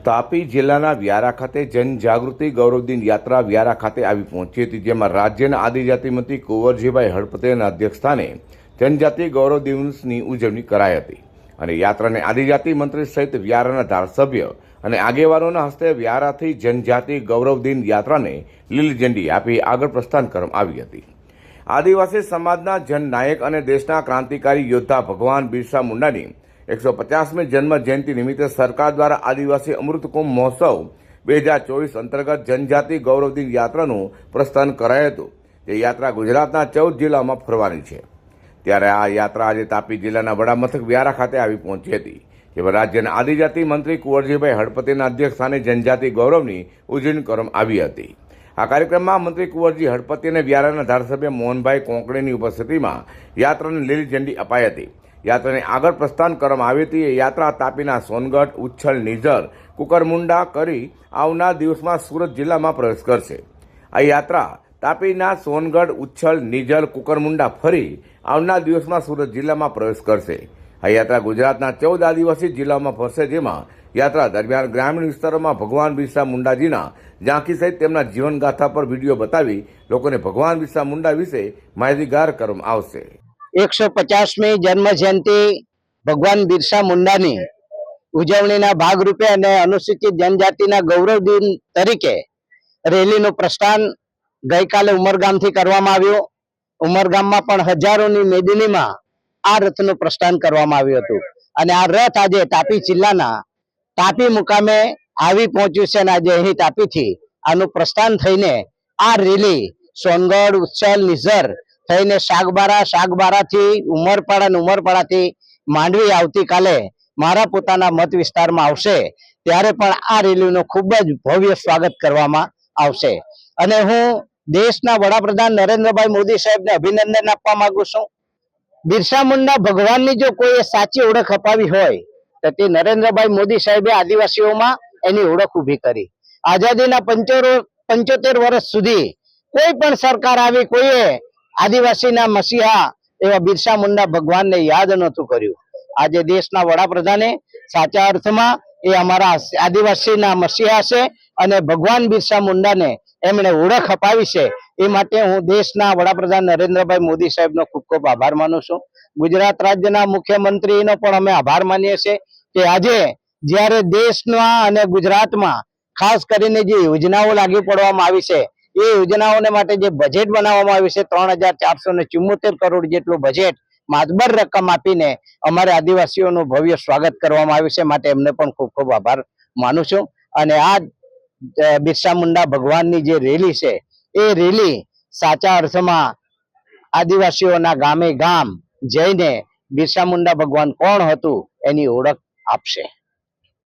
તાપી જિલ્લાના વ્યારા ખાતે જનજાગૃતિ ગૌરવદિન યાત્રા વ્યારા ખાતે આવી પહોંચી હતી, જેમાં રાજ્યના આદિજાતિ મંત્રી કુંવરજીભાઈ હળપતિના અધ્યક્ષસ્થાને જનજાતિ ગૌરવ દિવસની ઉજવણી કરાઈ હતી અને યાત્રાને આદિજાતિ મંત્રી સહિત વ્યારાના ધારાસભ્ય અને આગેવાનોના હસ્તે વ્યારાથી જનજાતિ ગૌરવદિન યાત્રાને લીલી ઝંડી આપી આગળ પ્રસ્થાન કરવામાં આવી હતી। આદિવાસી સમાજના જનનાયક અને દેશના ક્રાંતિકારી યોદ્ધા ભગવાન બિરસા મુંડાની 150મી જન્મ જયંતિ નિમિત્તે સરકાર દ્વારા આદિવાસી અમૃત કુંભ મહોત્સવ 2024 અંતર્ગત જનજાતિ ગૌરવદિન યાત્રાનું પ્રસ્થાન કરાયું હતું। તે યાત્રા ગુજરાતના 14 જિલ્લામાં ફરવાની છે। ત્યારે આ યાત્રા આજે તાપી જિલ્લાના વડામથક વ્યારા ખાતે આવી પહોંચી હતી, જેમાં રાજ્યના આદિજાતિ મંત્રી કુંવરજીભાઈ હળપતિના અધ્યક્ષસ્થાને જનજાતિ ગૌરવની ઉજવણી કરવામાં આવી હતી। આ કાર્યક્રમમાં મંત્રી કુંવરજી હળપતિ અને વ્યારાના ધારાસભ્ય મોહનભાઈ કોંકણીની ઉપસ્થિતિમાં યાત્રાને લીલી ઝંડી અપાઈ હતી। યાત્રાને આગળ પ્રસ્થાન કરવામાં આવી હતી। એ યાત્રા તાપીના સોનગઢ, ઉચ્છલ, નિઝર, કુકરમુંડા કરી આવનાર દિવસમાં સુરત જિલ્લામાં પ્રવેશ કરશે। આ યાત્રા તાપીના સોનગઢ, ઉચ્છલ, નિઝર, કુકરમુંડા ફરી આવનાર દિવસમાં સુરત જિલ્લામાં પ્રવેશ કરશે। આ યાત્રા ગુજરાતના 14 આદિવાસી જિલ્લાઓમાં ફરશે, જેમાં યાત્રા દરમિયાન ગ્રામીણ વિસ્તારોમાં ભગવાન બિરસા મુંડાજીના ઝાંખી સહિત તેમના જીવનગાથા પર વિડીયો બતાવી લોકોને ભગવાન બિરસા મુંડા વિશે માહિતીગાર કરવામાં આવશે। 150મી જન્મ જયંતિ ભગવાન બિરસા મુંડાની ઉજવણીના ભાગરૂપે અને અનુસૂચિત જનજાતિના ગૌરવ દિન તરીકે રેલીનું પ્રસ્થાન ગઈકાલે ઉમરગામથી કરવામાં આવ્યું। ઉમરગામમાં પણ હજારોની મેદનીમાં આ રથનું પ્રસ્થાન કરવામાં આવ્યું હતું અને આ રથ આજે તાપી જિલ્લાના તાપી મુકામે આવી પહોંચ્યું છે અને આજે અહીં તાપીથી આનું પ્રસ્થાન થઈને આ રેલી સોનગઢ, ઉચ્છલ, નિઝર થઈને શાકબારાથી ઉમરપાડા અને ઉમરપાડાથી માંડવી આવતીકાલે મારા પોતાના મત વિસ્તારમાં આવશે। ત્યારે પણ આ રેલીનું ખૂબ જ ભવ્ય સ્વાગત કરવામાં આવશે અને હું દેશના વડાપ્રધાન નરેન્દ્રભાઈ મોદી સાહેબને અભિનંદન આપવા માંગુ છું। બિરસા મુંડા ભગવાનની જો કોઈ સાચી ઓળખ અપાવી હોય તો તે નરેન્દ્રભાઈ મોદી સાહેબે આદિવાસીઓમાં એની ઓળખ ઊભી કરી। આઝાદીના 75 વર્ષ સુધી કોઈ પણ સરકાર આવી કોઈએ આદિવાસીના મસીહા એવા બિરસા મુંડા ભગવાનને યાદ નહોતું કર્યું। આજે દેશના વડાપ્રધાને સાચા અર્થમાં એ અમારા આદિવાસીના મસીહા છે અને ભગવાન બિરસા મુંડાને એમણે ઓળખ અપાવી છે। એ માટે હું દેશના વડાપ્રધાન નરેન્દ્રભાઈ મોદી સાહેબનો ખૂબ ખૂબ આભાર માનું છું। ગુજરાત રાજ્યના મુખ્યમંત્રીનો પણ અમે આભાર માનીએ છીએ કે આજે જ્યારે દેશમાં અને ગુજરાતમાં ખાસ કરીને જે યોજનાઓ લાગુ પડવામાં આવી છે એ યોજનાઓને માટે જે બજેટ બનાવવામાં આવ્યું છે 3474 કરોડ જેટલું બજેટ માતબર રકમ આપીને અમારે આદિવાસીઓનું ભવ્ય સ્વાગત કરવામાં આવ્યું છે, માટે એમને પણ ખૂબ ખૂબ આભાર માનું છું। અને આ બિરસા મુંડા ભગવાનની જે રેલી છે એ રેલી સાચા અર્થમાં આદિવાસીઓના ગામે ગામ જઈને બિરસા મુંડા ભગવાન કોણ હતું એની ઓળખ આપશે।